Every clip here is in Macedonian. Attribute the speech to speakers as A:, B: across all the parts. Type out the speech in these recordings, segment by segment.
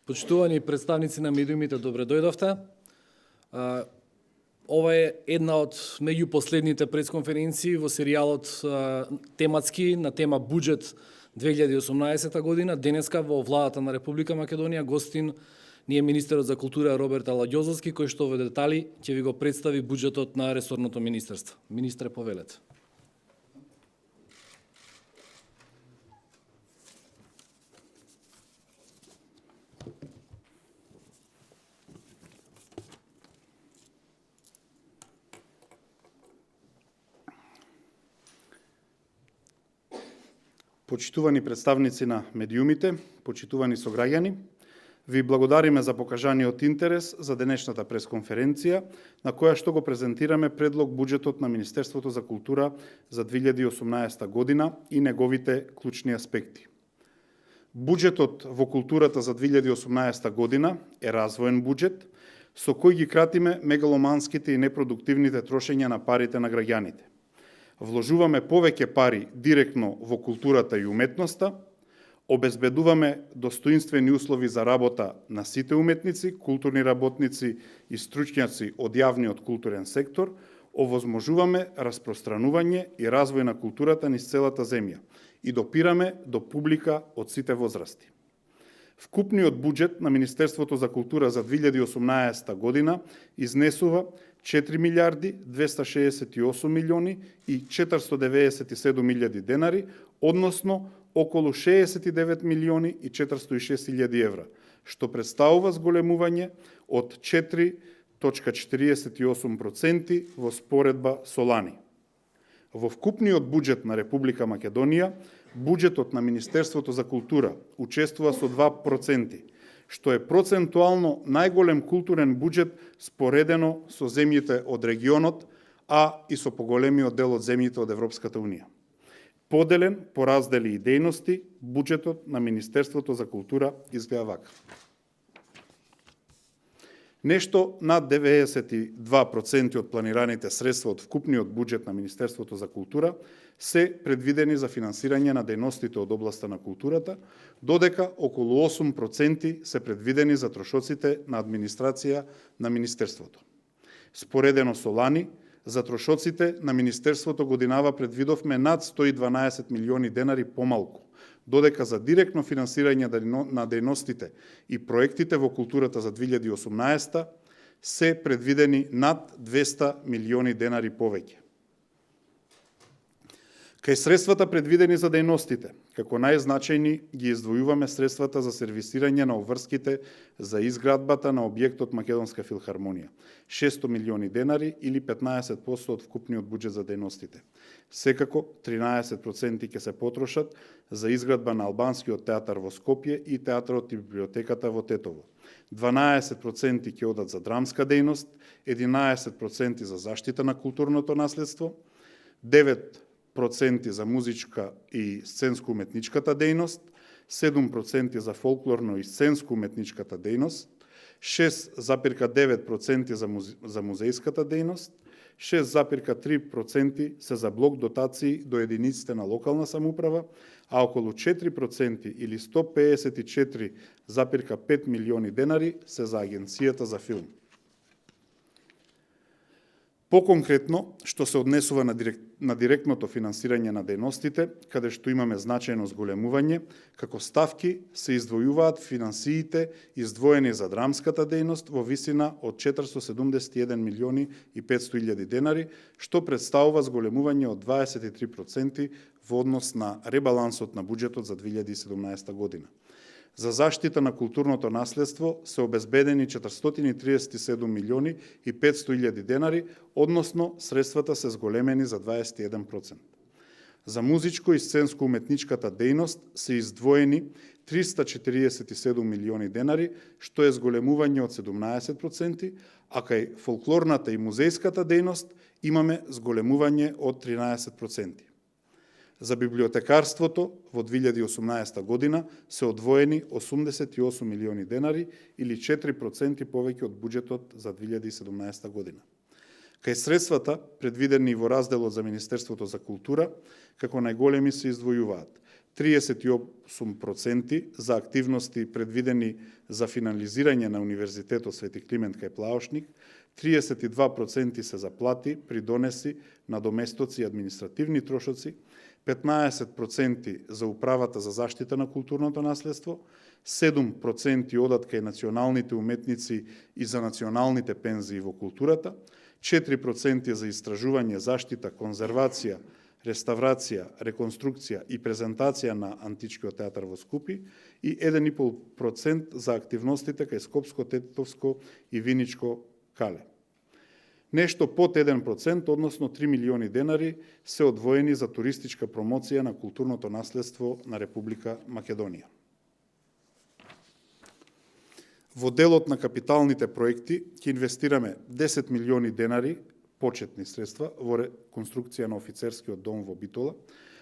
A: Почитувани представници на медиумите, добре дојдовте. Ова е една од меѓу последните пресконференции во серијалот тематски на тема буџет 2018 година. Денеска во владата на Република Македонија гостин ни е министерот за култура Роберт Аладјозовски, кој што во детали ќе ви го представи буџетот на ресорното министерство. Министре, повелете.
B: Почитувани представници на медиумите, почитувани сограѓани, ви благодариме за покажаниот интерес за денешната пресконференција, на која што го презентираме предлог буџетот на Министерството за култура за 2018 година и неговите клучни аспекти. Буџетот во културата за 2018 година е развоен буџет, со кој ги кратиме мегаломанските и непродуктивните трошења на парите на граѓаните. Вложуваме повеќе пари директно во културата и уметноста, обезбедуваме достоинствени услови за работа на сите уметници, културни работници и стручњаци од јавниот културен сектор, овозможуваме распространување и развој на културата низ целата земја и допираме до публика од сите возрасти. Вкупниот буџет на Министерството за култура за 2018 година изнесува 4 милиарди 268 милиони и 497 илјади денари, односно околу 69 милиони и 406 илјади евра, што представува зголемување од 4,48% во споредба со лани. Во вкупниот буџет на Република Македонија, буџетот на Министерството за култура учествува со 2%, што е процентуално најголем културен буџет споредено со земјите од регионот, а и со поголемиот дел од земјите од Европската Унија. Поделен по раздели и дејности, буџетот на Министерството за култура изгледа вака. Нешто над 92% од планираните средства од вкупниот буџет на Министерството за култура се предвидени за финансирање на дејностите од областа на културата, додека околу 8% се предвидени за трошоците на администрација на Министерството. Споредено со лани, за трошоците на Министерството годинава предвидовме над 112 милиони денари помалку, додека за директно финансирање на дејностите и проектите во културата за 2018 се предвидени над 200 милиони денари повеќе. Кај средствата предвидени за дејностите, како најзначајни ги издвојуваме средствата за сервисирање на обврските за изградбата на објектот Македонска филхармонија, 600 милиони денари или 15% од вкупниот буџет за дејностите. Секако 13% ќе се потрошат за изградба на албанскиот театар во Скопје и театарот и библиотеката во Тетово. 12% ќе одат за драмска дејност, 11% за заштита на културното наследство, 9% за музичка и сценско-уметничката дејност, 7% за фолклорно и сценско-уметничката дејност, 6,9% за музејската дејност, 6,3% се за блок дотации до единиците на локална самоуправа, а околу 4% или 154,5 милиони денари се за Агенцијата за филм. Поконкретно, што се однесува на директното финансирање на дејностите, каде што имаме значајно зголемување, како ставки се издвојуваат финансиите издвоени за драмската дејност во висина од 471 милиони и 500 илјади денари, што представува зголемување од 23% во однос на ребалансот на буџетот за 2017 година. За заштита на културното наследство се обезбедени 437 милиони и 500 илјади денари, односно средствата се зголемени за 21%. За музичко и сценско-уметничката дејност се издвоени 347 милиони денари, што е зголемување од 17%, а кај фолклорната и музејската дејност имаме зголемување од 13%. За библиотекарството во 2018 година се одвоени 88 милиони денари или 4% повеќе од буџетот за 2017 година. Кај средствата предвидени во разделот за Министерството за култура, како најголеми се издвојуваат 38% за активности предвидени за финализирање на Универзитетот Свети Климент кај Плаошник, 32% се за плати, придонеси, надоместоци и административни трошоци, 15% за управата за заштита на културното наследство, 7% одат кај националните уметници и за националните пензии во културата, 4% за истражување, заштита, конзервација, реставрација, реконструкција и презентација на античкиот театар во Скупи и 1,5% за активностите кај Скопско, Тетовско и Виничко кале. Нешто под 1%, односно 3 милиони денари, се одвоени за туристичка промоција на културното наследство на Република Македонија. Во делот на капиталните проекти ќе инвестираме 10 милиони денари почетни средства во реконструкција на офицерскиот дом во Битола,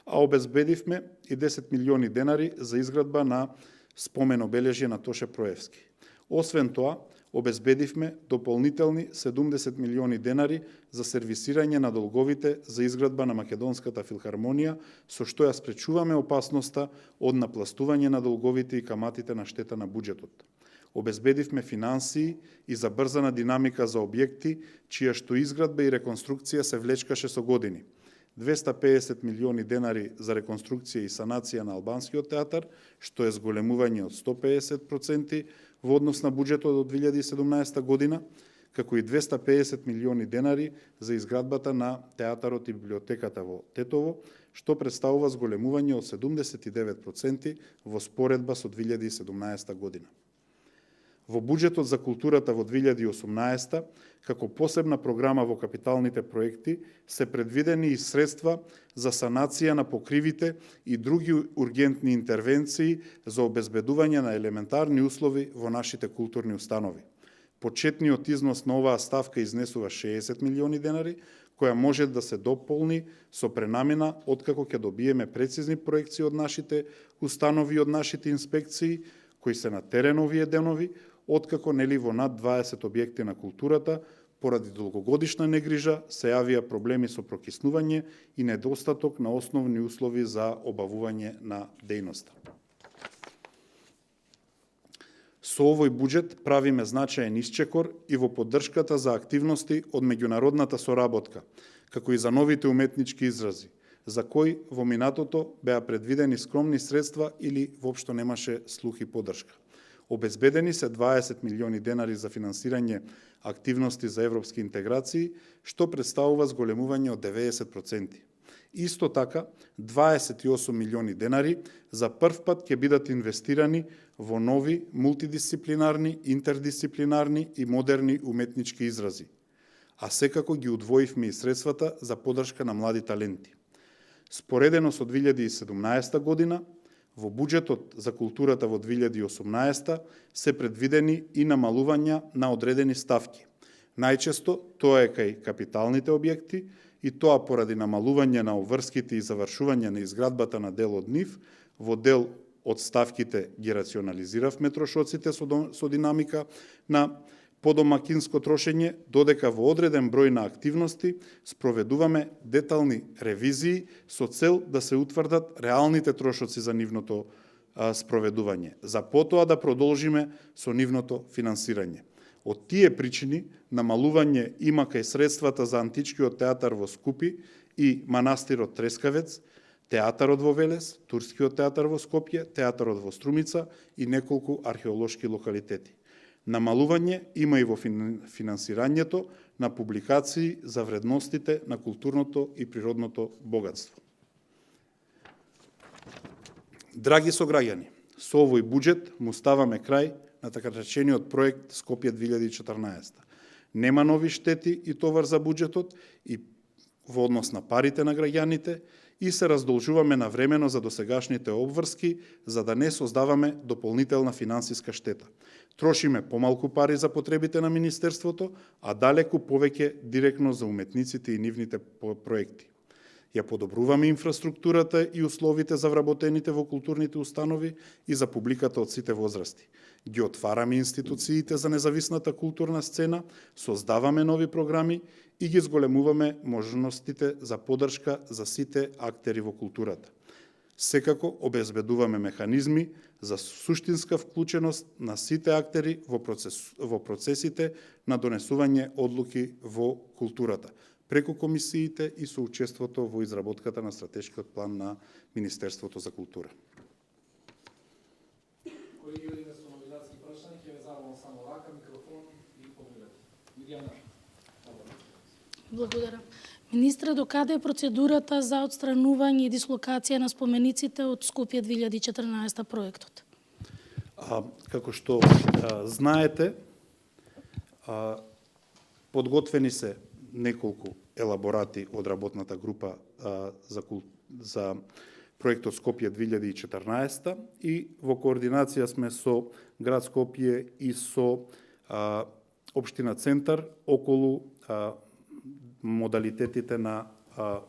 B: а обезбедивме и 10 милиони денари за изградба на спомен обележје на Тоше Проевски. Освен тоа, обезбедивме дополнителни 70 милиони денари за сервисирање на долговите за изградба на Македонската филхармонија, со што ја спречуваме опасноста од напластување на долговите и каматите на штета на буџетот. Обезбедивме финансии и забрзана динамика за објекти, чија што изградба и реконструкција се влечкаше со години. 250 милиони денари за реконструкција и санација на албанскиот театар, што е зголемување од 150% во однос на буџетот од 2017 година, како и 250 милиони денари за изградбата на театарот и библиотеката во Тетово, што представува зголемување од 79% во споредба со 2017 година. Во буџетот за културата во 2018, како посебна програма во капиталните проекти, се предвидени и средства за санација на покривите и други ургентни интервенции за обезбедување на елементарни услови во нашите културни установи. Почетниот износ на оваа ставка изнесува 60 милиони денари, која може да се дополни со пренамена откако ќе добиеме прецизни проекции од нашите установи и од нашите инспекции, кои се на терен овие денови, откако нели во над 20 објекти на културата, поради долгогодишна негрижа, се јавија проблеми со прокиснување и недостаток на основни услови за обавување на дејноста. Со овој буџет правиме значаен исчекор и во поддршката за активности од меѓународната соработка, како и за новите уметнички изрази, за кои во минатото беа предвидени скромни средства или воопшто немаше слух и поддршка. Обезбедени се 20 милиони денари за финансирање активности за европски интеграции, што представува зголемување од 90%. Исто така, 28 милиони денари за прв пат ќе бидат инвестирани во нови мултидисциплинарни, интердисциплинарни и модерни уметнички изрази, а секако ги удвоивме и средствата за поддршка на млади таленти. Споредено со 2017 година, во буџетот за културата во 2018 се предвидени и намалувања на одредени ставки. Најчесто тоа е кај капиталните објекти и тоа поради намалување на обврските и завршување на изградбата на дел од нив, во дел од ставките ги рационализиравме трошоците со динамика на подомакинско трошење, додека во одреден број на активности спроведуваме детални ревизии со цел да се утврдат реалните трошоци за нивното спроведување, за потоа да продолжиме со нивното финансирање. Од тие причини намалување има кај средствата за античкиот театар во Скупи и манастирот Трескавец, театарот во Велес, турскиот театар во Скопје, театарот во Струмица и неколку археолошки локалитети. Намалување има и во финансирањето на публикации за вредностите на културното и природното богатство. Драги сограѓани, со овој буџет му ставаме крај на така речениот проект Скопје 2014. Нема нови штети и товар за буџетот и во однос на парите на граѓаните и се раздолжуваме на времено за досегашните обврски, за да не создаваме дополнителна финансиска штета. Трошиме помалку пари за потребите на Министерството, а далеку повеќе директно за уметниците и нивните проекти. Ја подобруваме инфраструктурата и условите за вработените во културните установи и за публиката од сите возрасти. Ги отвараме институциите за независната културна сцена, создаваме нови програми и ги зголемуваме можностите за поддршка за сите актери во културата. Секако обезбедуваме механизми за суштинска вклученост на сите актери во процесите на донесување одлуки во културата, преку комисиите и соучеството во изработката на стратешкиот план на Министерството за култура.
A: Колеги, со новинарски прашања ќе ве завалам само рака, микрофон и погледате. Миријана.
C: Благодарам. Министре, докаде е процедурата за отстранување и дислокација на спомениците од Скопје 2014 проектот?
B: Како што знаете, подготвени се неколку елаборати од работната група за проектот Скопје 2014 и во координација сме со град Скопје и со општина Центар околу модалитетите на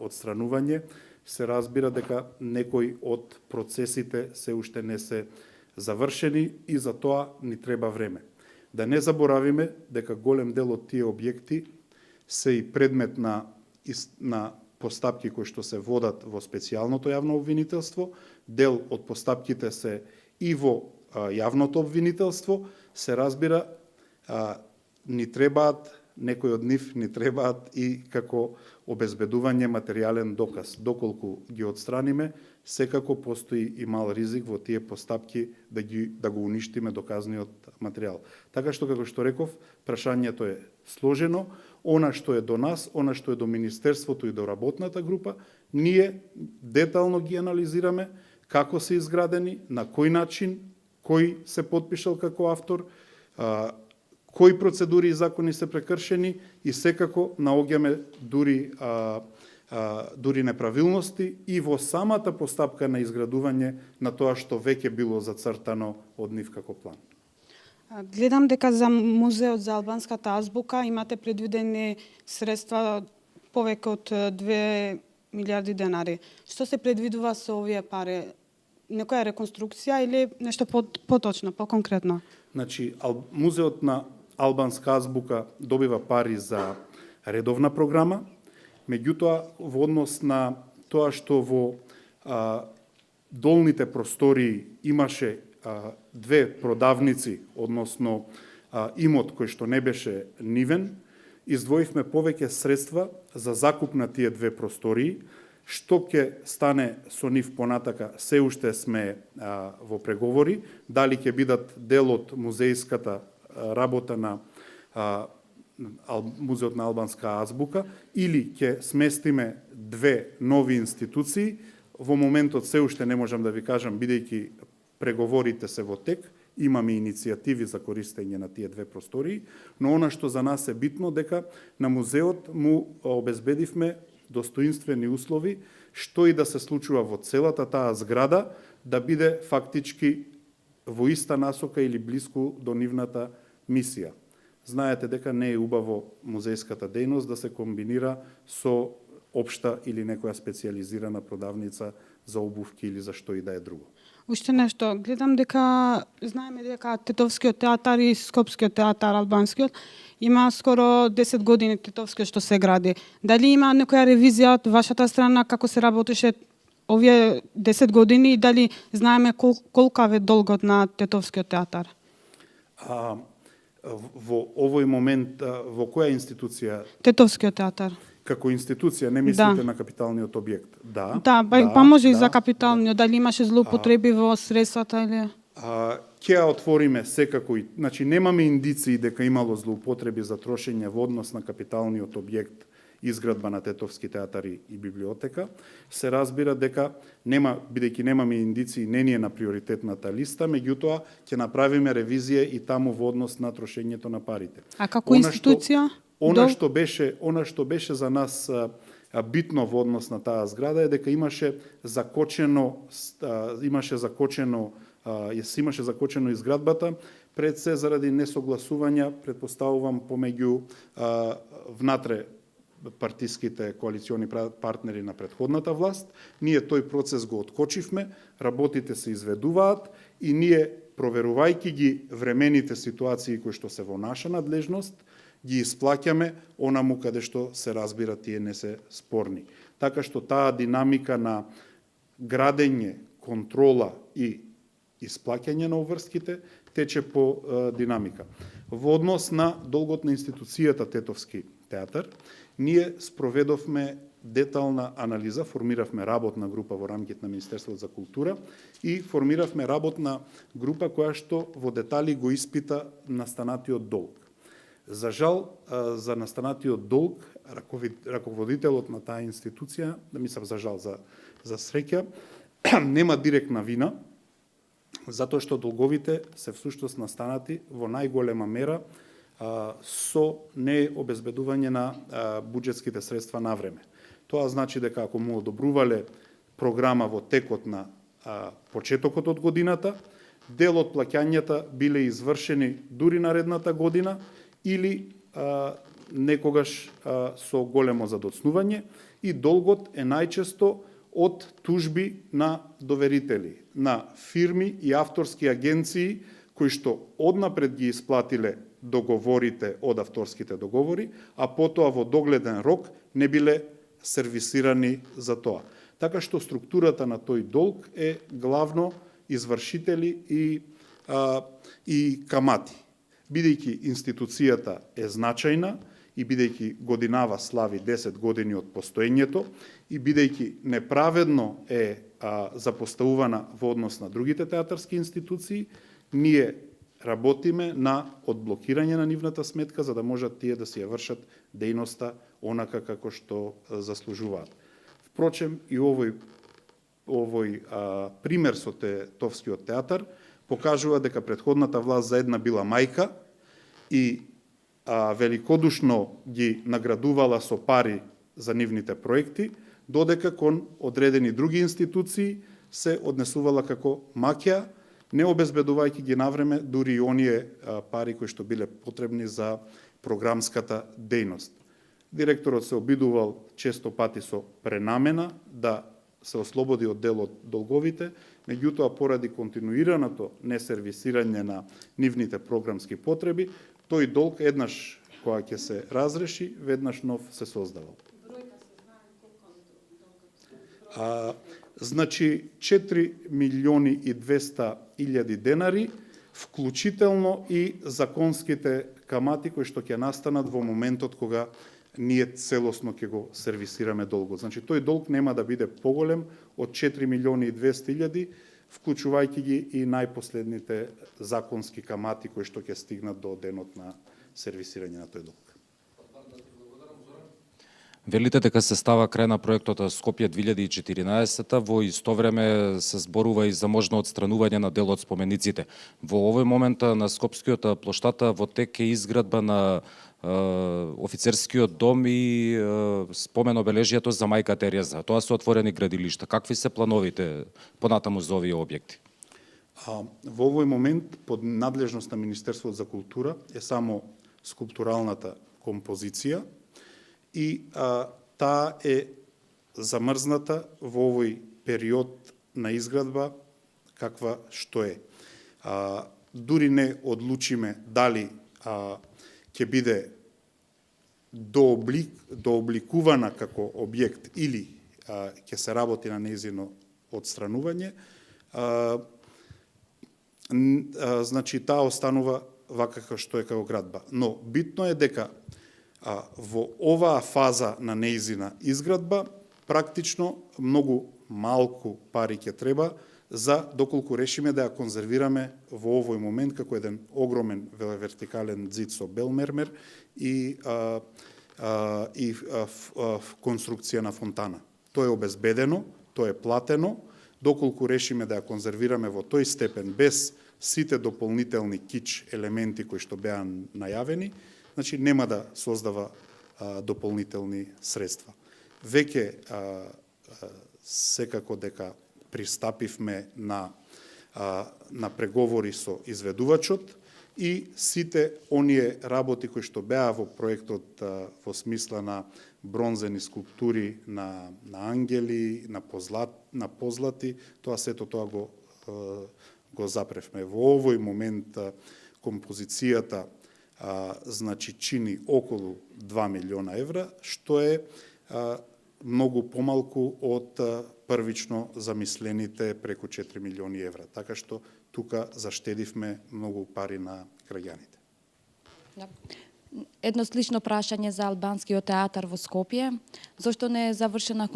B: отстранување. Се разбира дека некои од процесите се уште не се завршени и за тоа ни треба време. Да не заборавиме дека голем дел од тие објекти се и предмет на постапки кои што се водат во специјалното јавно обвинителство, дел од постапките се и во јавното обвинителство, се разбира, ни требаат, некои од нив ни требаат и како обезбедување материјален доказ. Доколку ги отстраниме, секако постои и мал ризик во тие постапки да го уништиме доказниот материјал. Така што, како што реков, прашањето е сложено. Она што е до нас, она што е до Министерството и до работната група, ние детално ги анализираме како се изградени, на кој начин, кој се потпишал како автор, кои процедури и закони се прекршени и секако наоѓаме дури неправилности и во самата постапка на изградување на тоа што веќе било зацртано од нив како план.
D: Гледам дека за Музеот за албанската азбука имате предвидени средства повеќе од 2 милиарди денари. Што се предвидува со овие пари? Некоја реконструкција или нешто поточно, поконкретно?
B: Значи, Музеот на албанска азбука добива пари за редовна програма, меѓутоа во однос на тоа што во долните простории имаше две продавници, односно имот кој што не беше нивен, издвоивме повеќе средства за закуп на тие две простории. Што ќе стане со нив понатака, се уште сме во преговори, дали ќе бидат дел од музејската работа на Музеот на албанска азбука или ќе сместиме две нови институции. Во моментот се уште не можам да ви кажам, бидејќи преговорите се во тек, имаме иницијативи за користење на тие две простории, но она што за нас е битно дека на музеот му обезбедивме достоинствени услови, што и да се случува во целата таа зграда, да биде фактички во иста насока или блиску до нивната мисија. Знаете дека не е убаво музејската дејност да се комбинира со општа или некоја специјализирана продавница за обувки или за што и да е друго.
D: Уште нешто, гледам дека знаеме дека Тетовскиот театар и Скопскиот театар, албанскиот, има скоро 10 години Тетовскиот што се гради. Дали има некоја ревизија од вашата страна како се работеше овие 10 години и дали знаеме колкав е долгот на Тетовскиот театар?
B: Во овој момент, во која институција?
D: Тетовскиот театар.
B: Како институција, не мислите на капиталниот објект?
D: Да, па може и за капиталниот, дали имаше злоупотреби во средствата или?
B: Ќе ја отвориме секако, значи немаме индиции дека имало злоупотреби за трошење во однос на капиталниот објект изградба на Тетовски театар и библиотека. Се разбира дека бидејќи немаме индиции, не ни е на приоритетната листа, меѓутоа ќе направиме ревизија и таму во однос на трошењето на парите.
D: А како институција?
B: Она што беше за нас битно во однос на таа зграда е дека имаше закочено изградбата, пред се заради несогласувања, претпоставувам, помеѓу внатре партиските коалициони партнери на претходната власт. Ние тој процес го откочивме, работите се изведуваат и ние, проверувајќи ги времените ситуации кои што се во наша надлежност, ги исплаќаме онаму каде што се разбира тие не се спорни. Така што таа динамика на градење, контрола и исплаќање на обврските тече по динамика. Во однос на долгот на институцијата Тетовски театар, ние спроведовме детална анализа, формиравме работна група во рамките на Министерството за култура и формиравме работна група која што во детали го испита настанатиот долг. За жал, за настанатиот долг, раководителот на таа институција, мислам за жал, за среќа, нема директна вина, затоа што долговите се всушност настанати во најголема мера со необезбедување на буџетските средства на време. Тоа значи дека ако му одобрувале програма во текот на почетокот од годината, дел од плаќањата биле извршени дури наредната година или некогаш со големо задоцнување и долгот е најчесто од тужби на доверители, на фирми и авторски агенции кои што однапред ги исплатиле договорите од авторските договори, а потоа во догледен рок не биле сервисирани за тоа. Така што структурата на тој долг е главно извршители и камати. Бидејќи институцијата е значајна и бидејќи годинава слави 10 години од постоењето и бидејќи неправедно е запоставувана во однос на другите театарски институции, ние работиме на одблокирање на нивната сметка за да можат тие да си ја вршат дејноста онака како што заслужуваат. Впрочем, и овој пример со Тетовскиот театар покажува дека претходната власт заедна била мајка и великодушно ги наградувала со пари за нивните проекти, додека кон одредени други институции се однесувала како маќа, не обезбедувајќи ги навреме дури и оние пари кои што биле потребни за програмската дејност. Директорот се обидувал често пати со пренамена да се ослободи од дел од долговите, меѓутоа поради континуираното несервисирање на нивните програмски потреби, тој долг еднаш кога ќе се разреши, веднаш нов се создавал. Значи 4.200.000 денари, вклучително и законските камати кои што ќе настанат во моментот кога ние целосно ќе го сервисираме долгот. Значи тој долг нема да биде поголем од 4.200.000, вклучувајќи ги и најпоследните законски камати кои што ќе стигнат до денот на сервисирање на тој долг.
E: Велите дека се става крај на проектот Скопје 2014, во исто време се зборува и за можно отстранување на дел од спомениците. Во овој момент на Скопскиот плоштад во тек е изградба на офицерскиот дом и спомен обележјето за мајка Тереза. Тоа се отворени градилишта. Какви се плановите понатаму за овие објекти?
B: Во овој момент под надлежност на Министерството за култура е само скулптуралната композиција и таа е замрзната во овој период на изградба каква што е. Дури не одлучиме дали ќе биде дообликувана како објект или ќе се работи на нејзино отстранување, значи таа останува вака како што е како градба. Но битно е дека во оваа фаза на нејзина изградба практично многу малку пари ќе треба за доколку решиме да ја конзервираме во овој момент како еден огромен вертикален ѕид со бел мермер и конструкција на фонтана. Тоа е обезбедено, тоа е платено, доколку решиме да ја конзервираме во тој степен без сите дополнителни кич елементи кои што беа најавени, значи нема да создава дополнителни средства. Веќе секако дека пристапивме на преговори со изведувачот и сите оние работи кои што беа во проектот во смисла на бронзени скулптури на ангели, на позлати, тоа сето тоа го запревме. Во овој момент композицијата значи чини околу 2 милиона евра, што е многу помалку од првично замислените преку 4 милиони евра. Така што тука заштедивме многу пари на граѓаните.
F: Едно слично прашање за албанскиот театар во Скопје. Зошто не е завршена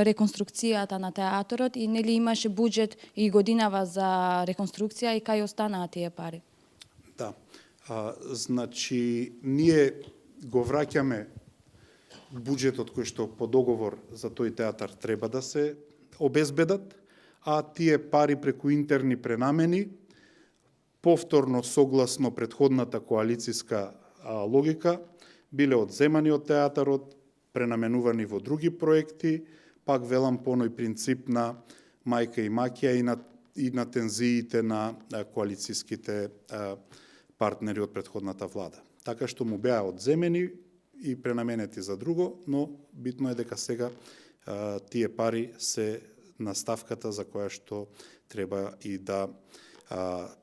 F: реконструкцијата на театарот и нели имаше буџет и годинава за реконструкција и кај останаа тие пари?
B: Да. Значи, ние го враќаме буџетот кој што по договор за тој театар треба да се обезбедат, а тие пари преку интерни пренамени, повторно согласно предходната коалициска логика, биле одземани од театарот, пренаменувани во други проекти, пак велам по оној принцип на мајка и маќја и на тензиите на коалициските партнери од предходната влада. Така што му беа одземени и пренаменети за друго, но битно е дека сега тие пари се на ставката за која што треба и да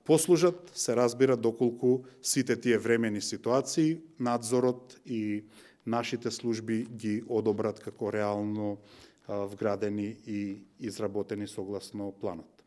B: послужат, се разбира доколку сите тие времени ситуации, надзорот и нашите служби ги одобрат како реално вградени и изработени согласно планот.